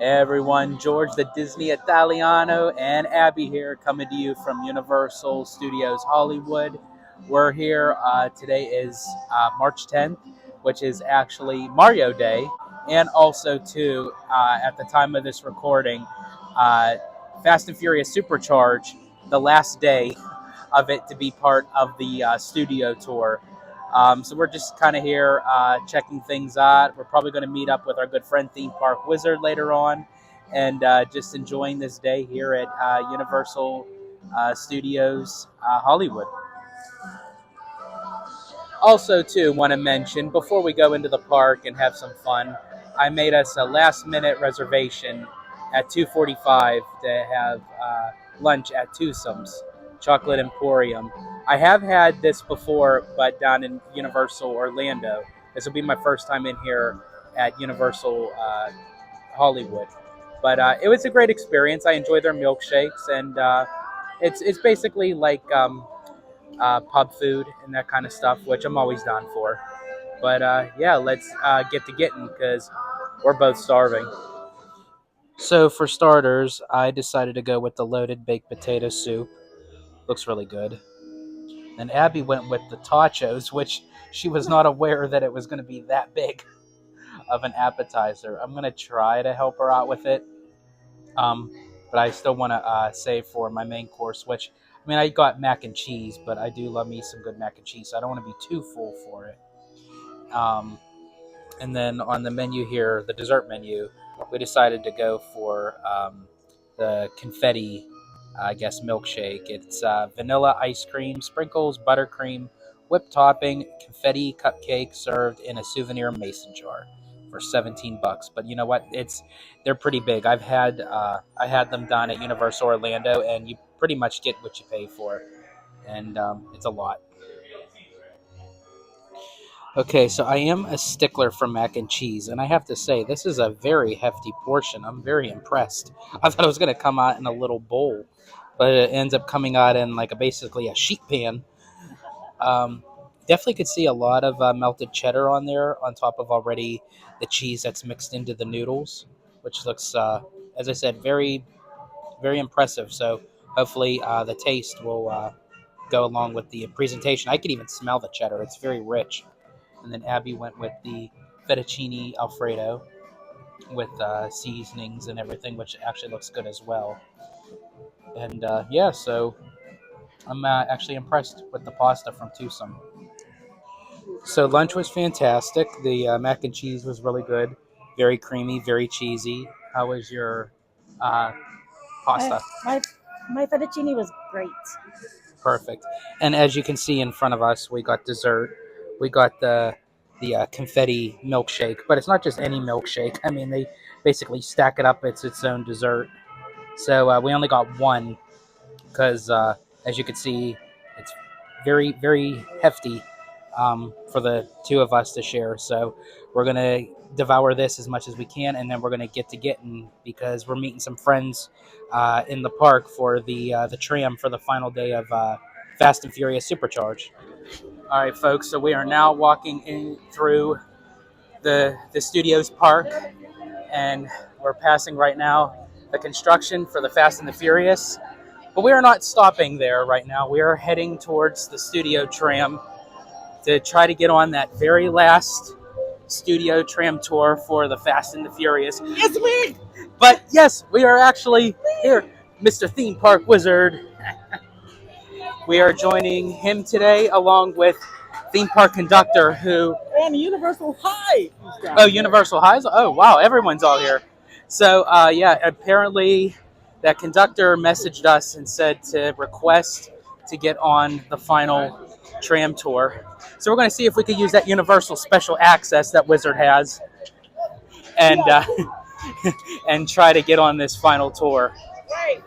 Everyone, George the Disney Italiano and Abbie here, coming to you from Universal Studios Hollywood. We're here. Today is March 10th, which is actually Mario Day, and also too at the time of this recording, uh, Fast and Furious Supercharged, the last day of it to be part of the studio tour. So we're just kind of here checking things out. We're probably going to meet up with our good friend Theme Park Wizard later on, and just enjoying this day here at Universal Studios Hollywood. Also, too, want to mention before we go into the park and have some fun, I made us a last-minute reservation at 2:45 to have lunch at Twosome's Chocolate Emporium. I have had this before, but down in Universal Orlando. This will be my first time in here at Universal Hollywood. But it was a great experience. I enjoyed their milkshakes, and it's basically like pub food and that kind of stuff, which I'm always down for. But yeah, let's get to getting because we're both starving. So for starters, I decided to go with the loaded baked potato soup. Looks really good. And Abbie went with the tachos, which she was not aware that it was going to be that big of an appetizer. I'm going to try to help her out with it. Um, but I still want to save for my main course, which, I mean, I got mac and cheese, but I do love me some good mac and cheese, so I don't want to be too full for it. Um, and then on the menu here, the dessert menu, we decided to go for the confetti, I guess, milkshake. It's vanilla ice cream, sprinkles, buttercream, whipped topping, confetti cupcake served in a souvenir mason jar for $17. But you know what? They're pretty big. I had them done at Universal Orlando, and you pretty much get what you pay for, and it's a lot. Okay, so I am a stickler for mac and cheese, and I have to say, this is a very hefty portion. I'm very impressed. I thought it was going to come out in a little bowl, but it ends up coming out in like basically a sheet pan. Um, Definitely could see a lot of melted cheddar on there, on top of already the cheese that's mixed into the noodles, which looks, as I said, very, very impressive. So hopefully the taste will go along with the presentation. I could even smell the cheddar. It's very rich. And then Abbie went with the fettuccine alfredo with seasonings and everything, which actually looks good as well. And yeah, so I'm actually impressed with the pasta from Twosome. So lunch was fantastic. The mac and cheese was really good, very creamy, very cheesy. How was your uh, My pasta? my fettuccine was great. Perfect. And as you can see in front of us, we got dessert. We got the confetti milkshake, but it's not just any milkshake. I mean, they basically stack it up. It's its own dessert. So we only got one because, as you can see, it's very, very hefty for the two of us to share. So we're going to devour this as much as we can, and then we're going to get to getting because we're meeting some friends in the park for the tram for the final day of Fast and Furious Supercharged. All right, folks. So we are now walking in through the studios park, and we're passing right now the construction for the Fast and the Furious. But we are not stopping there right now. We are heading towards the studio tram to try to get on that very last studio tram tour for the Fast and the Furious. Yes, we. But yes, we are actually here, Mr. Theme Park Wizard. We are joining him today along with theme park conductor who... And Universal High. Oh, Universal Highs? Oh, wow, everyone's all here. So, yeah, apparently that conductor messaged us and said to request to get on the final tram tour. So we're going to see if we could use that Universal special access that Wizard has and and try to get on this final tour. Right.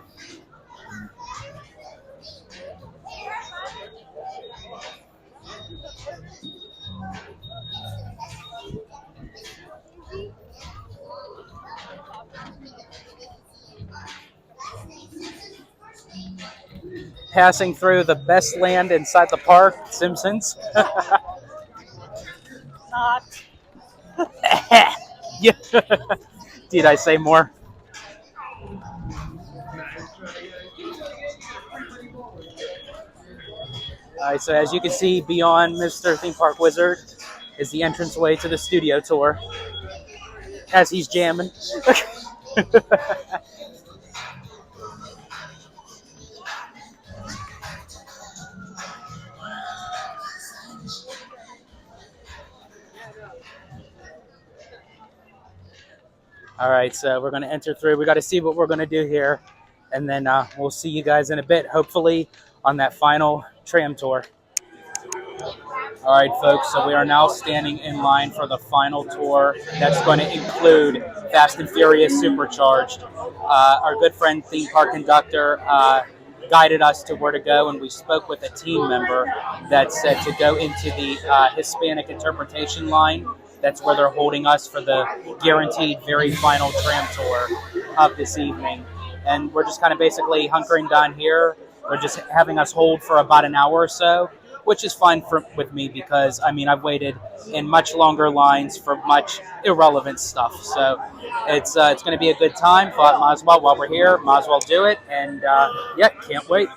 Passing through the best land inside the park, Simpsons. Not. Yeah. Did I say more? right, so as you can see, beyond Mr. Theme Park Wizard is the entranceway to the studio tour. As he's jamming. All right, so we're going to enter through. We got to see what we're going to do here, and then we'll see you guys in a bit, hopefully, on that final tram tour. All right, folks, so we are now standing in line for the final tour. That's going to include Fast and Furious Supercharged. Our good friend, theme park conductor, guided us to where to go, and we spoke with a team member that said to go into the Hispanic interpretation line. That's where they're holding us for the guaranteed very final tram tour of this evening. And we're just kind of basically hunkering down here. They're just having us hold for about an hour or so, which is fine with me because, I mean, I've waited in much longer lines for much irrelevant stuff. So it's going to be a good time. Thought might as well, while we're here, might as well do it. And, yeah, can't wait.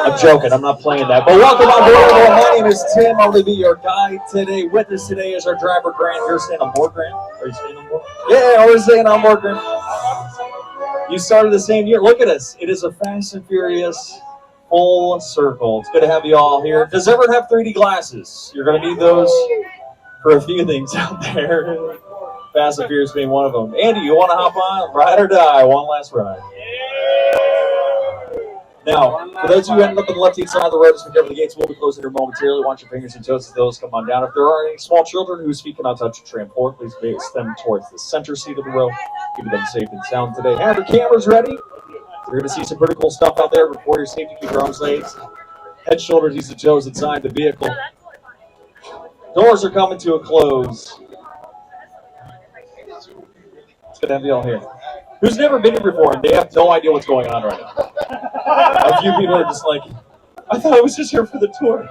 I'm joking. I'm not playing that. But welcome on board, everyone. My name is Tim. I'll be your guide today. With us today is our driver, Grant. You're staying on board, Grant? Are you staying on board? Yeah, we're staying on board, Grant. You started the same year. Look at us. It is a Fast and Furious full circle. It's good to have you all here. Does everyone have 3D glasses? You're going to need those for a few things out there. Fast and Furious being one of them. Andy, you want to hop on? Ride or die. One last ride. Now, for those of you who ended up on the left-hand side of the road, just be careful, the gates will be closing here momentarily. Watch your fingers and toes as those come on down. If there are any small children who speak and not touch the tram floor, please face them towards the center seat of the row. Keep them safe and sound today. Have your cameras ready. You're going to see some pretty cool stuff out there. For your safety, keep your arms raised. Head, shoulders, knees, and toes inside the vehicle. Doors are coming to a close. It's good to have you all here. Who's never been here before and they have no idea what's going on right now? A few people are just like, I thought I was just here for the tour.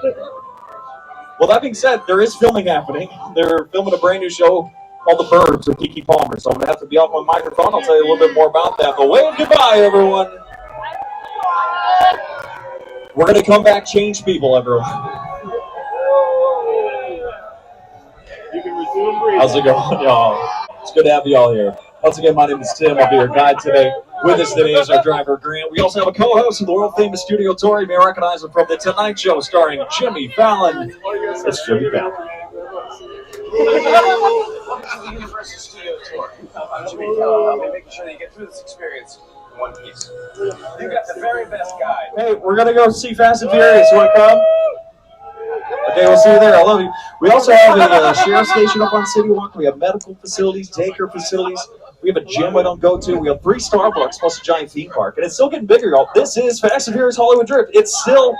Well, that being said, there is filming happening. They're filming a brand new show called The Burbs with Keke Palmer. So I'm going to have to be off my microphone. I'll tell you a little bit more about that. But wave goodbye, everyone. We're going to come back, change people, everyone. How's it going, y'all? It's good to have you all here. Once again, my name is Tim. I'll be your guide today. With us today is our driver, Grant. We also have a co-host of the world-famous studio tour. You may recognize him from The Tonight Show, starring Jimmy Fallon. It's Jimmy Fallon. Universal Studio Tour. I'm Jimmy Fallon. I'll be making sure that you get through this experience in one piece. You got the very best guide. Hey, we're going to go see Fast and Furious. You want to come? Okay, we'll see you there. I love you. We also have a sheriff station up on City Walk. We have medical facilities, daycare facilities. We have a gym I don't go to. We have 3 Starbucks plus a giant theme park. And it's still getting bigger, y'all. This is Fast and Furious Hollywood Drift. It's happening,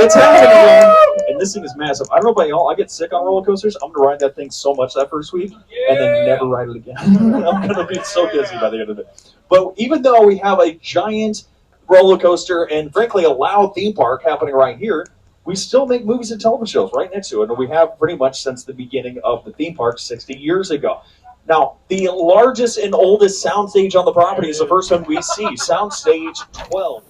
y'all. And this thing is massive. I don't know about y'all. I get sick on roller coasters. I'm going to ride that thing so much that first week and then never ride it again. I'm going to be so dizzy by the end of it. But even though we have a giant roller coaster and, frankly, a loud theme park happening right here, we still make movies and television shows right next to it. And we have pretty much since the beginning of the theme park 60 years ago. Now, the largest and oldest soundstage on the property is the first one we see, Soundstage 12.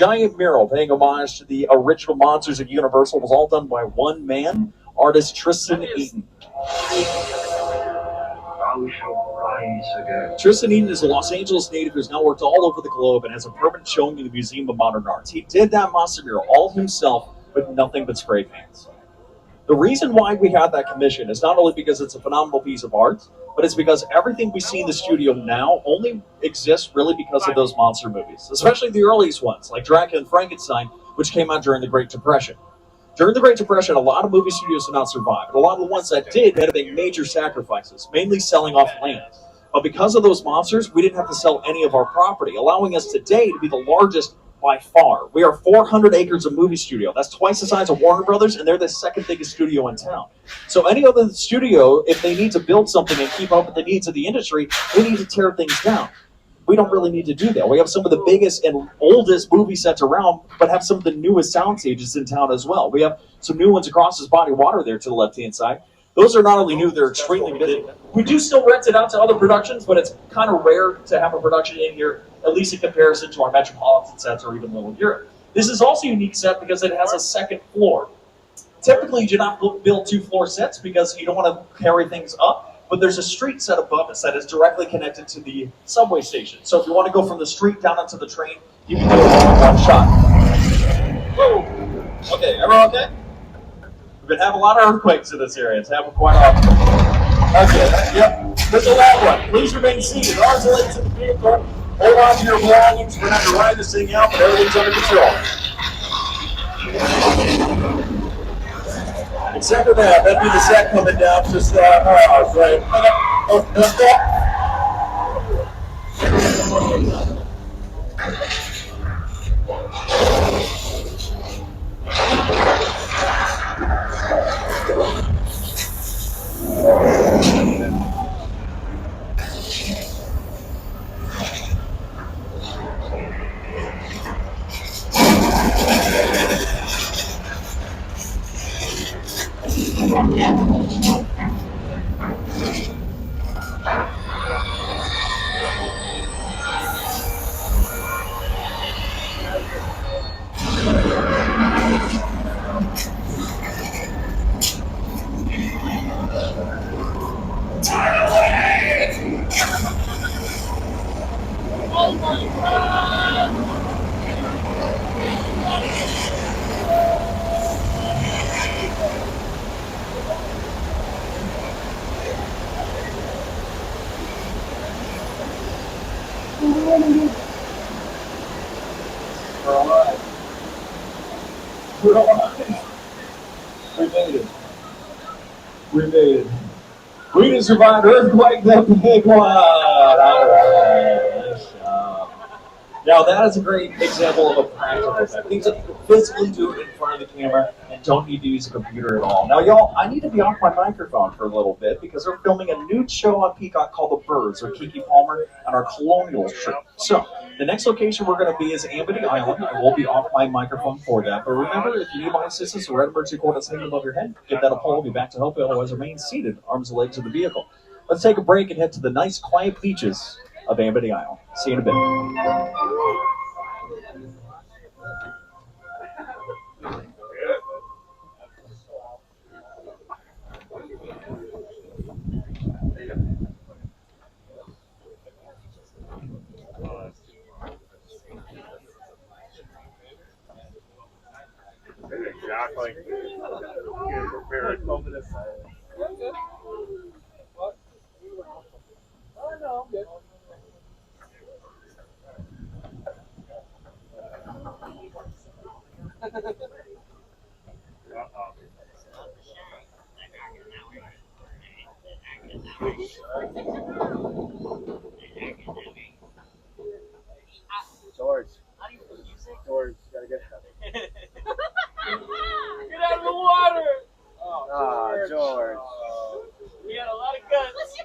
giant mural paying homage to the original monsters at Universal was all done by one man, artist Tristan Eaton. Tristan Eaton is a Los Angeles native who's now worked all over the globe and has a permanent showing in the Museum of Modern Arts. He did that monster mural all himself with nothing but spray paints. The reason why we had that commission is not only because it's a phenomenal piece of art, but it's because everything we see in the studio now only exists really because of those monster movies, especially the earliest ones, like Dracula and Frankenstein, which came out during the Great Depression. During the Great Depression, a lot of movie studios did not survive, and a lot of the ones that did had to make major sacrifices, mainly selling off land. But because of those monsters, we didn't have to sell any of our property, allowing us today to be the largest by far. We are 400 acres of movie studio. That's twice the size of Warner Brothers, and they're the second biggest studio in town. So any other studio, if they need to build something and keep up with the needs of the industry, they need to tear things down. We don't really need to do that. We have some of the biggest and oldest movie sets around, but have some of the newest sound stages in town as well. We have some new ones across this body of water there to the left-hand side. Those are not only new, they're extremely busy. We do still rent it out to other productions, but it's kind of rare to have a production in here, at least in comparison to our Metropolitan sets or even Little Europe. This is also a unique set because it has a second floor. Typically, you do not build two-floor sets because you don't want to carry things up. But there's a street set above us that is directly connected to the subway station. So if you want to go from the street down onto the train, you can do it all in one shot. Whoa. Okay, everyone okay? We've been having a lot of earthquakes in this area. It's happened quite often. Okay, yep. There's a loud one. Please remain seated. Arms and legs in the vehicle. Hold on to your belongings. We're not going to ride this thing out, but everything's under control. Except for that, that'd be the set coming down just right. We're alive. We made it. We made it. We didn't survive earthquake, the big one. All right. Nice job. Now that is a great example of a practical effect. Things that you can physically do in front of the camera and don't need to use a computer at all. Now y'all, I need to be off my microphone for a little bit because they're filming a new show on Peacock called The Birds with Keke Palmer on our Colonial trip. So the next location we're going to be is Abbie Island. I will be off my microphone for that. But remember, if you need my assistance or red emergency cord that's hanging above your head, give that a pull. I'll be back to help you. Otherwise, remain seated, arms and legs in the vehicle. Let's take a break and head to the nice, quiet beaches of Abbie Island. See you in a bit. Exactly. Prepared. What? Oh no, I'm good. George. George, gotta get out. Get out of the water! Oh, George. We had a lot of guts.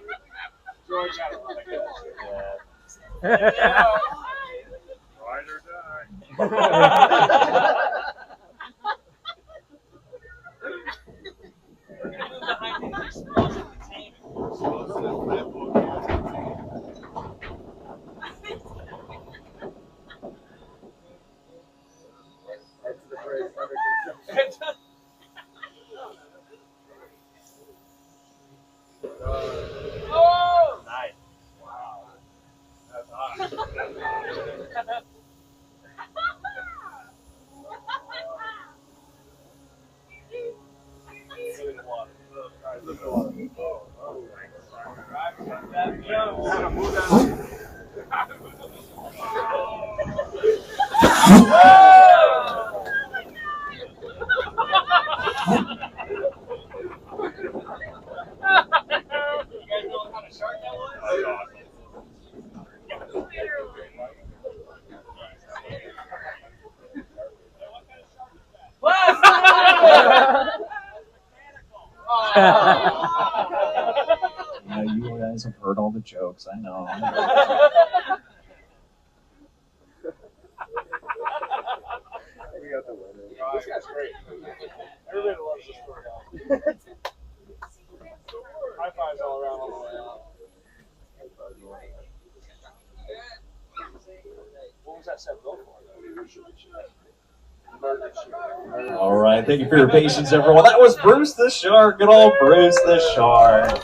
George had a lot of guts. Yeah. Ride or die. We're gonna move behind the explosive container. Yeah, you guys have heard all the jokes, I know. We got the winner. This guy's great. Everybody loves this story. High fives all around all the way out. What was that set built for? All right, thank you for your patience, everyone. That was Bruce the Shark. Good old Bruce the Shark.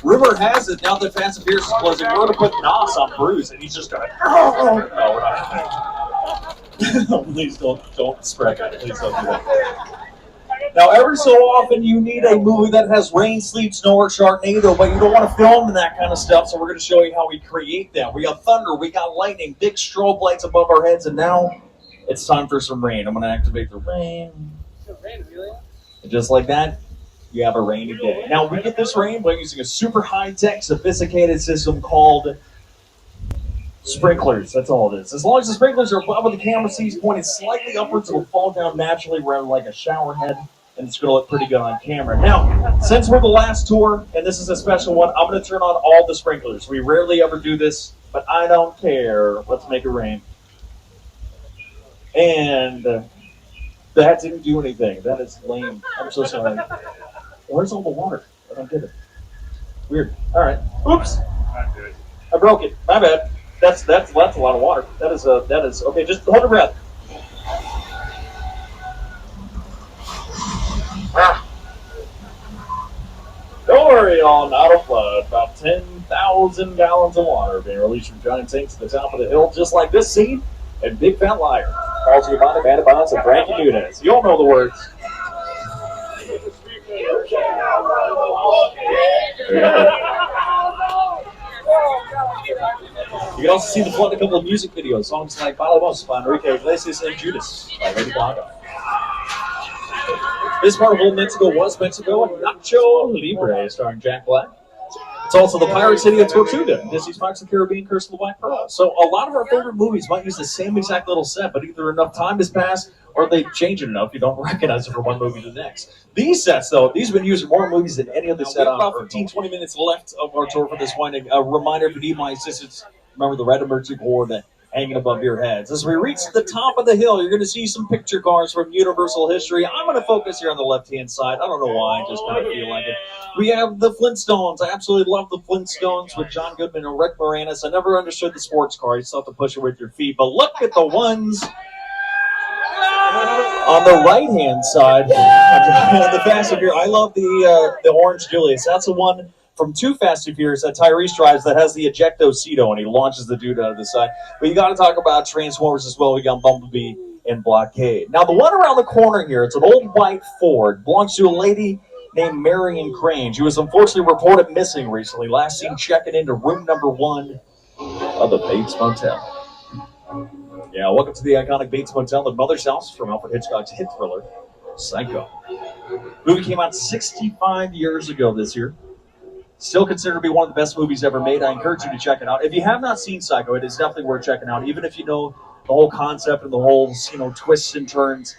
Rumor has it, now that Fast and Furious is closing, we're going to put Nos on Bruce, and he's just going, oh, no, we're not. Please don't spread that. Please don't do that. Now, every so often, you need a movie that has rain, sleet, snow, or Sharknado, but you don't want to film in that kind of stuff, so we're going to show you how we create that. We got thunder, we got lightning, big strobe lights above our heads, and now it's time for some rain. I'm going to activate the rain. And just like that, you have a rainy day. Now, we get this rain by using a super high-tech, sophisticated system called sprinklers. That's all it is. As long as the sprinklers are above the camera sees pointed slightly upwards, it'll fall down naturally rather like a shower head, and it's going to look pretty good on camera. Now, since we're the last tour, and this is a special one, I'm going to turn on all the sprinklers. We rarely ever do this, but I don't care. Let's make it rain. And that didn't do anything. That is lame. I'm so sorry. Where's all the water? I don't get it. Weird. All right. Oops. I broke it. My bad. That's a lot of water. That is okay. Just hold your breath. Don't worry, y'all. Not a flood. About 10,000 gallons of water being released from giant tanks at the top of the hill, just like this scene in Big Fat Liar. Calls you by the Band of Bonds and Frankie Nunez. You all know the words. You can also see the flood in a couple of music videos, songs like Balamos by Enrique Iglesias and Judas by Lady Gaga. This part of Old Mexico was Mexico and Nacho Libre starring Jack Black. It's also the Pirate City of Tortuga, Disney's Pirates of the Caribbean, Curse of the Black Pearl. So a lot of our favorite movies might use the same exact little set, but either enough time has passed or they change it enough you don't recognize it from one movie to the next. These sets, though, these have been used in more movies than any other set on about 15, 20 minutes left of our tour for this winding. A reminder, if you need my assistance, remember the red emergency cord hanging above your heads. As we reach the top of the hill, you're going to see some picture cards from Universal history. I'm going to focus here on the left-hand side. I don't know why, I just kind of feel like it. We have the Flintstones. I absolutely love the Flintstones with John Goodman and Rick Moranis. I never understood the sports car. You still have to push it with your feet. But look at the ones on the right-hand side. The Fast and Furious. I love the Orange Julius. That's the one from Too Fast and Furious that Tyrese drives that has the ejecto-cedo, and he launches the dude out of the side. But you got to talk about Transformers as well. We got Bumblebee and Blockade. Now, the one around the corner here, it's an old white Ford. Belongs to a lady named Marion Crane. She was unfortunately reported missing recently. Last seen checking into room number 1 of the Bates Motel. Yeah, welcome to the iconic Bates Motel, the mother's house from Alfred Hitchcock's hit thriller, Psycho. The movie came out 65 years ago this year. Still considered to be one of the best movies ever made. I encourage you to check it out. If you have not seen Psycho, it is definitely worth checking out. Even if you know the whole concept and the whole, twists and turns,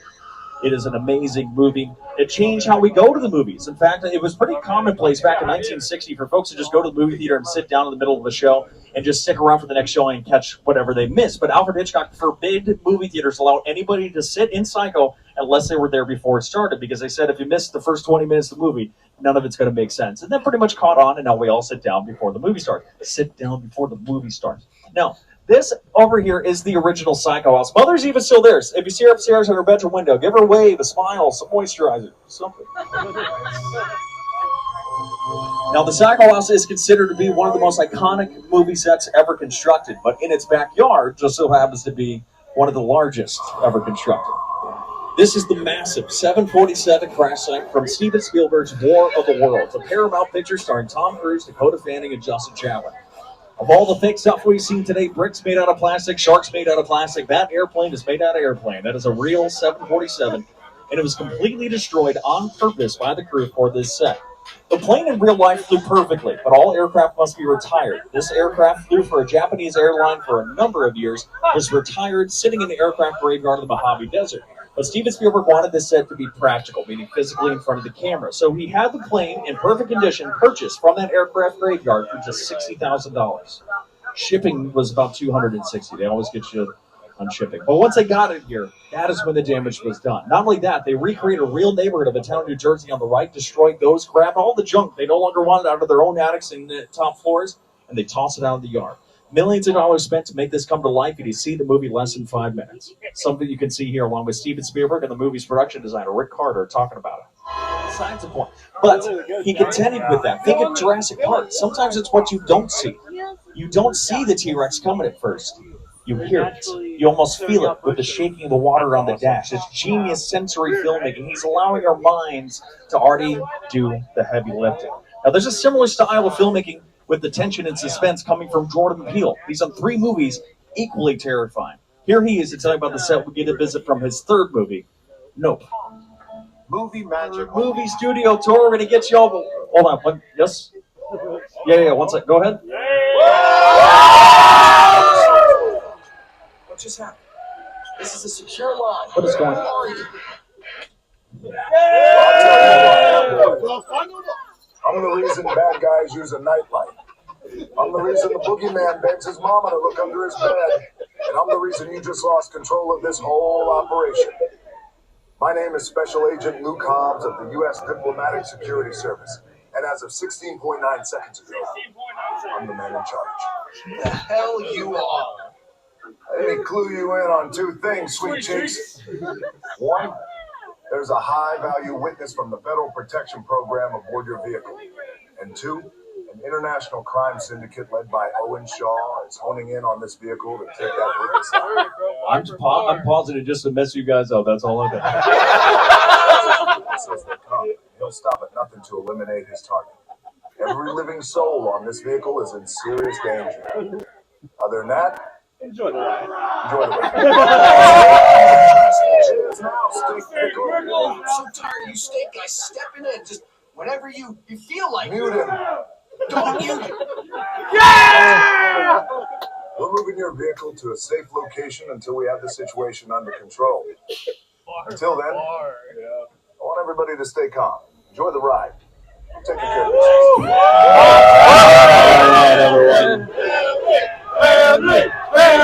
it is an amazing movie. It changed how we go to the movies. In fact, it was pretty commonplace back in 1960 for folks to just go to the movie theater and sit down in the middle of the show and just stick around for the next showing and catch whatever they missed. But Alfred Hitchcock forbid movie theaters to allow anybody to sit in Psycho unless they were there before it started, because they said if you missed the first 20 minutes of the movie, none of it's going to make sense. And that pretty much caught on, and now we all sit down before the movie starts. Sit down before the movie starts. Now, this over here is the original Psycho house. Mother's even still there. If you see her upstairs at her bedroom window, give her a wave, a smile, some moisturizer, something. Now, the Psycho house is considered to be one of the most iconic movie sets ever constructed, but in its backyard just so happens to be one of the largest ever constructed. This is the massive 747 crash site from Steven Spielberg's War of the Worlds, a Paramount picture starring Tom Cruise, Dakota Fanning, and Justin Chatwin. Of all the fake stuff we've seen today, bricks made out of plastic, sharks made out of plastic, that airplane is made out of airplane. That is a real 747, and it was completely destroyed on purpose by the crew for this set. The plane in real life flew perfectly, but all aircraft must be retired. This aircraft flew for a Japanese airline for a number of years, was retired, sitting in the aircraft graveyard of the Mojave Desert. But Steven Spielberg wanted this set to be practical, meaning physically in front of the camera. So he had the plane in perfect condition purchased from that aircraft graveyard for just $60,000. Shipping was about $260. They always get you on shipping. But once they got it here, that is when the damage was done. Not only that, they recreated a real neighborhood of a town, New Jersey on the right, destroyed those, grabbed all the junk they no longer wanted out of their own attics and the top floors, and they tossed it out of the yard. Millions of dollars spent to make this come to life, and you see the movie less than 5 minutes. Something you can see here along with Steven Spielberg and the movie's production designer, Rick Carter, talking about it. Besides the point. But he continued with that. Think of Jurassic Park. Sometimes it's what you don't see. You don't see the T-Rex coming at first. You hear it. You almost feel it with the shaking of the water on the dash. It's genius sensory filmmaking. He's allowing our minds to already do the heavy lifting. Now, there's a similar style of filmmaking with the tension and suspense coming from Jordan Peele. He's done 3 movies equally terrifying. Here he is to tell you about the set we get a visit from his 3rd movie, Nope. Movie magic. Movie studio tour. We're going to get you all. Hold on. Yes? Yeah. One sec. Go ahead. What just happened? This is a secure line. What is going on? I'm the reason bad guys use a nightlight. I'm the reason the boogeyman begs his mama to look under his bed. And I'm the reason you just lost control of this whole operation. My name is Special Agent Luke Hobbs of the U.S. Diplomatic Security Service. And as of 16.9 seconds ago, I'm the man in charge. The hell you are. Let me clue you in on 2 things, sweet cheeks. 1, there's a high-value witness from the Federal Protection Program aboard your vehicle. And 2, an international crime syndicate led by Owen Shaw is honing in on this vehicle to take that witness out. I'm pausing it just to mess you guys up. That's all I got. Says they come. He'll stop at nothing to eliminate his target. Every living soul on this vehicle is in serious danger. Other than that, enjoy the ride. Cheers now, steak pickle. I'm so tired of you steak guys stepping in just whenever you feel like Mute him. Don't mute him. We're moving your vehicle to a safe location until we have the situation under control. Until then, I want everybody to stay calm. Enjoy the ride. I'm taking care of this.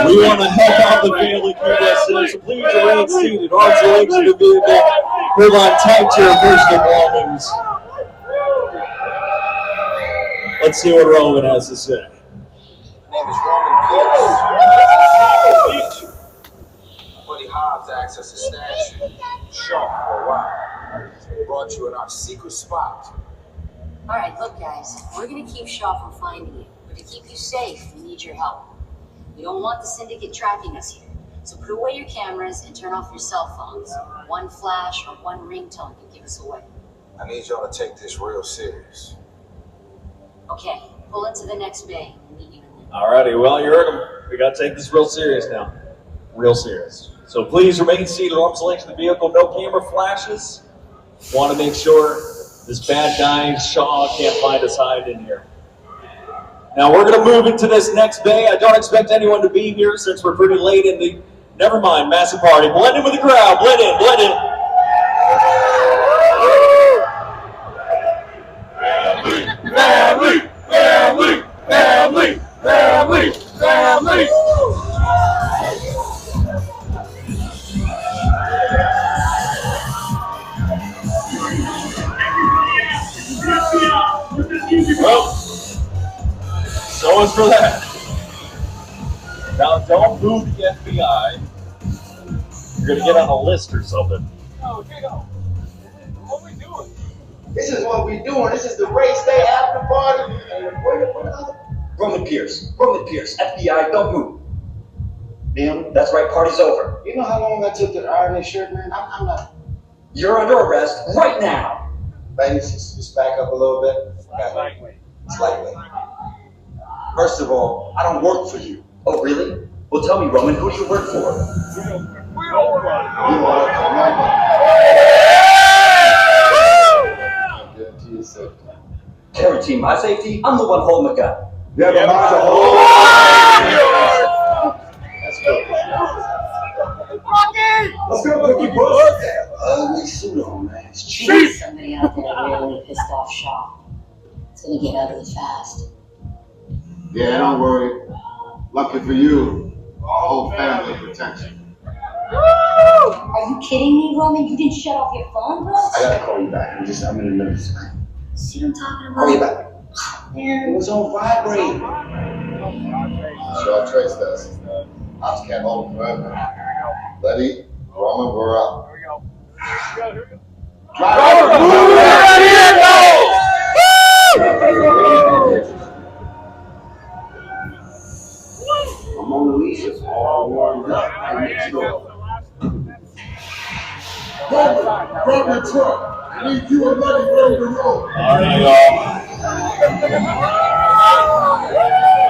We want to help out the family USA, so please remain seated. Arms and legs in the vehicle. Hold on tight to your personal belongings. Let's see what Roman has to say. My name is Roman Pierce. My buddy Hobbs acts as a statue. Sharp for a while. Brought you in our secret spot. All right, look, guys, we're going to keep Shaw from finding you. But to keep you safe, we need your help. We don't want the syndicate tracking us here. So put away your cameras and turn off your cell phones. 1 flash or 1 ringtone can give us away. I need y'all to take this real serious. Okay, pull into the next bay and meet you in there. Alrighty, well, you heard him. We got to take this real serious now. Real serious. So please remain seated. Arms and legs in the vehicle. No camera flashes. Want to make sure this bad guy, Shaw, can't find us hiding in here. Now we're going to move into this next bay. I don't expect anyone to be here since we're pretty late in the, never mind, massive party. Blend in with the crowd. Blend in, blend in. Family, family, family, family, family. Well, so is for that. Now, don't move the FBI. You're going to get on a list or something. Oh, Diego. What are we doing? This is what we doing. This is the race day after party. Roman Pierce, FBI, don't move. Liam, that's right, party's over. You know how long I took to iron this shirt, man? I'm not. You're under arrest right now. Ladies, just back up a little bit. Slightly. First of all, I don't work for you. Oh, really? Well, tell me, Roman, who do you work for? Guarantee my safety? I'm the one holding the gun. Yeah, but mine's a whole. Let's go. Let's go, Cookie Puss. Ugly suit on, man. It's cheap. There's somebody out there really pissed off Shaw. It's gonna get ugly fast. Yeah, don't worry. Lucky for you, our whole family protection. Are you kidding me, Roman? You didn't shut off your phone, bro? I gotta call you back. I'm in the middle. See what I'm talking about? Call you back. Man. It was on vibrate. Sure, trace this. Ops can't hold forever. Letty, Roman, we're up. Here we go. Here we go. Driver, move I'm on the leash. It's all warmed up. Let's go. Roman, grab your truck. I need you and Letty ready to roll. Alright, y'all.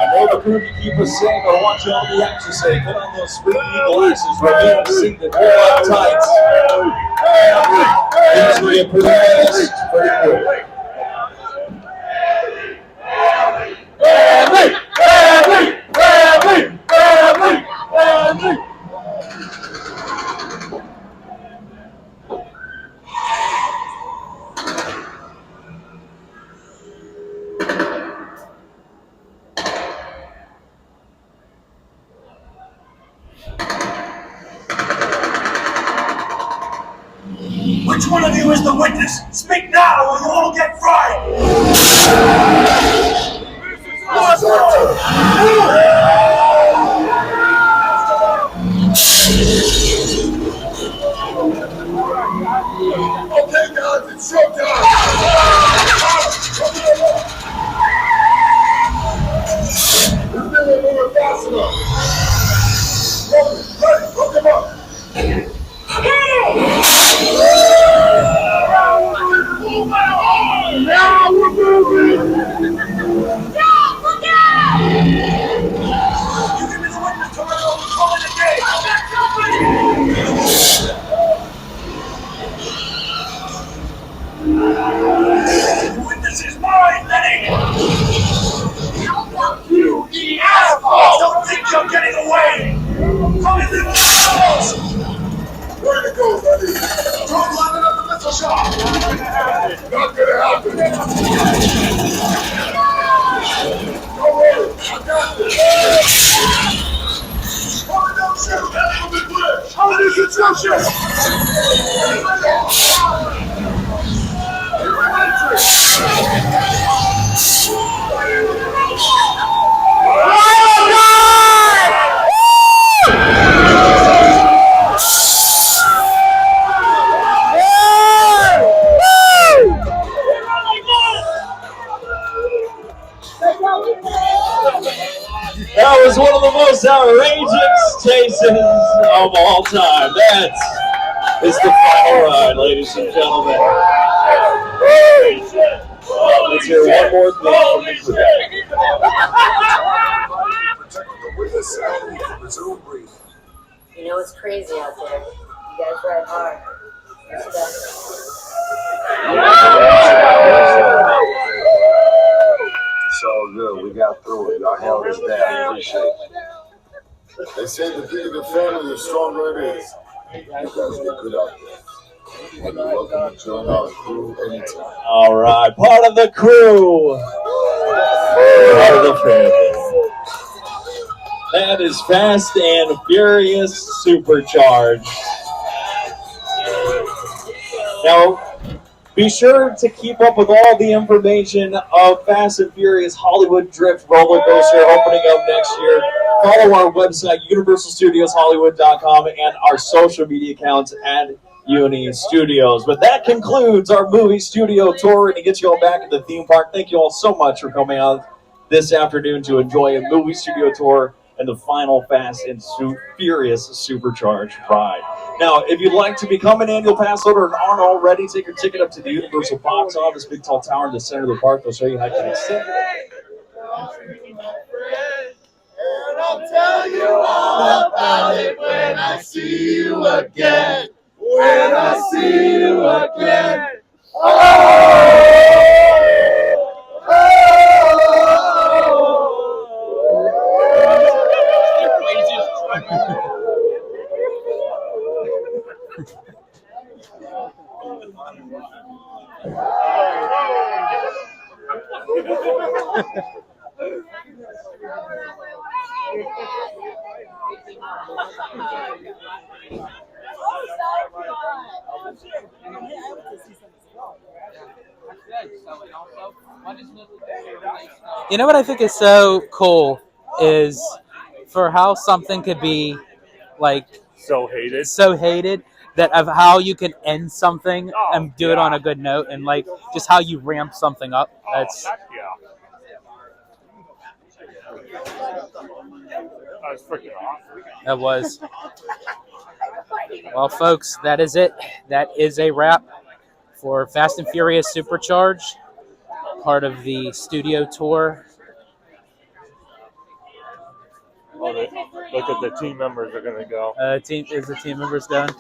I know the crew can keep us safe, but I want you all to actually say, put on those spooky glasses, reveal the seat that pull up tight. Things will get pretty fast, pretty quick. Which one of you is the witness? Speak now or you all get fried! Okay, guys, it's showtime. It's never moving fast enough. Roman, Letty, hook him up. Now we're moving! Stop! Look out! You give me the witness to call it a day! I've got company! The witness is mine, Letty! How about you, the asshole! Don't think you're getting away! Come and live with us! Where to go, Letty? Don't line it up the missile shot! Not gonna happen. Don't worry, I got this. Roman, don't shoot. That's a big glitch. How many construction? That was one of the most outrageous chases of all time. That is the final ride, ladies and gentlemen. Let's hear one more thing from the crew. You know it's crazy out there. You guys ride hard. It's all good. We got through it. Y'all held us down. Appreciate it. They say the bigger the family, the stronger it is. You guys did good out there. And you're welcome to join our crew anytime. All right, part of the crew. Part of the family. That is Fast and Furious Supercharged. Now, be sure to keep up with all the information of Fast and Furious Hollywood Drift roller coaster opening up next year. Follow our website, UniversalStudiosHollywood.com, and our social media accounts at Uni Studios. But that concludes our movie studio tour, and to get you all back in the theme park, thank you all so much for coming out this afternoon to enjoy a movie studio tour and the final Fast and Furious Supercharged ride. Now, if you'd like to become an annual pass holder and aren't already, take your ticket up to the Universal box office, big tall tower in the center of the park. They'll show you how you can accept it. And I'll tell you all about it when I see you again. When I see you again. You know what I think is so cool is for how something could be like So hated that of how you can end something and do it yeah. on a good note, and like just how you ramp something up. That's Heck yeah. That was freaking awesome. that was. Well, folks, that is it. That is a wrap for Fast and Furious Supercharged, part of the studio tour. Oh, look at the team members are going to go. The team members done?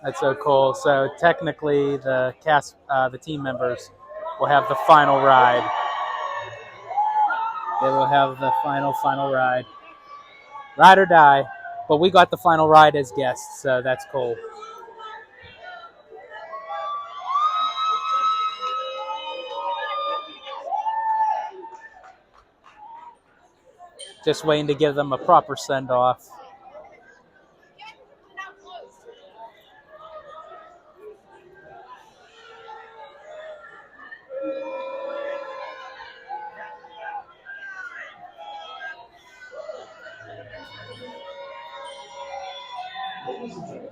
That's so cool. So technically, the cast, the team members, will have the final ride. They will have the final ride, ride or die. But we got the final ride as guests, so that's cool. Just waiting to give them a proper send off. Ladies and gentlemen,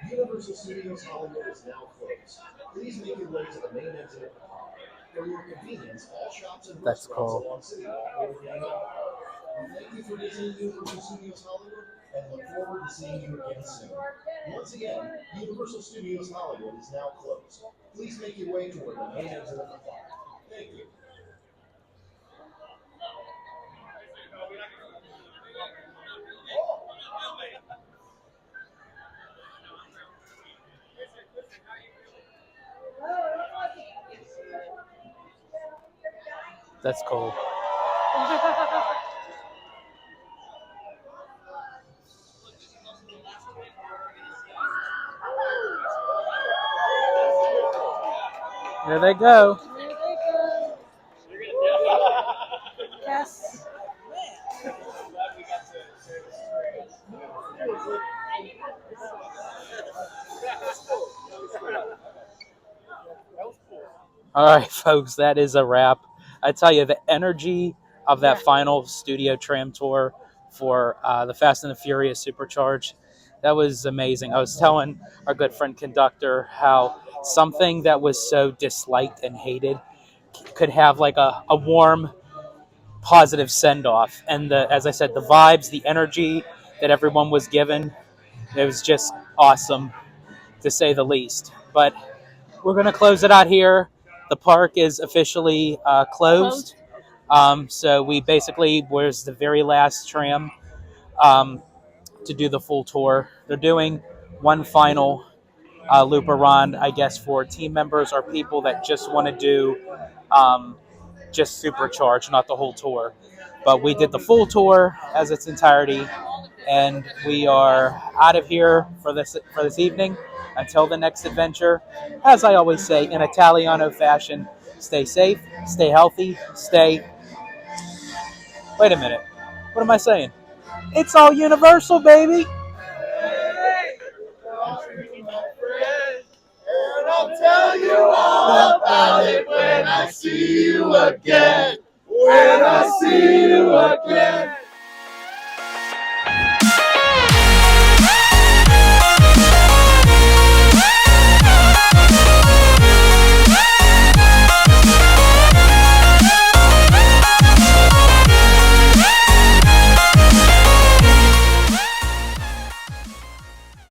Universal Studios Hollywood is now closed. Please make your way to the main exit of the park. For your convenience, all shops and That's restaurants cool. along City Walk will remain open. Thank you for visiting Universal Studios Hollywood and look forward to seeing you again soon. Once again, Universal Studios Hollywood is now closed. Please make your way toward the main exit of the park. Thank you. That's cool. There they go. Yes. All right, folks, that is a wrap. I tell you, the energy of that final studio tram tour for the Fast and the Furious Supercharged, That was amazing. I was telling our good friend conductor how something that was so disliked and hated could have like a warm, positive send off. And as I said, the vibes, the energy that everyone was given, it was just awesome to say the least. But we're going to close it out here. The park is officially closed. So we basically was the very last tram to do the full tour. They're doing one final loop around, I guess, for team members or people that just want to do just Supercharged, not the whole tour. But we did the full tour as its entirety, and we are out of here for this evening. Until the next adventure, as I always say in Italiano fashion, stay safe, stay healthy, stay. Wait a minute, what am I saying? It's all universal, baby. And I'll tell you all about it when I see you again. When I see you again.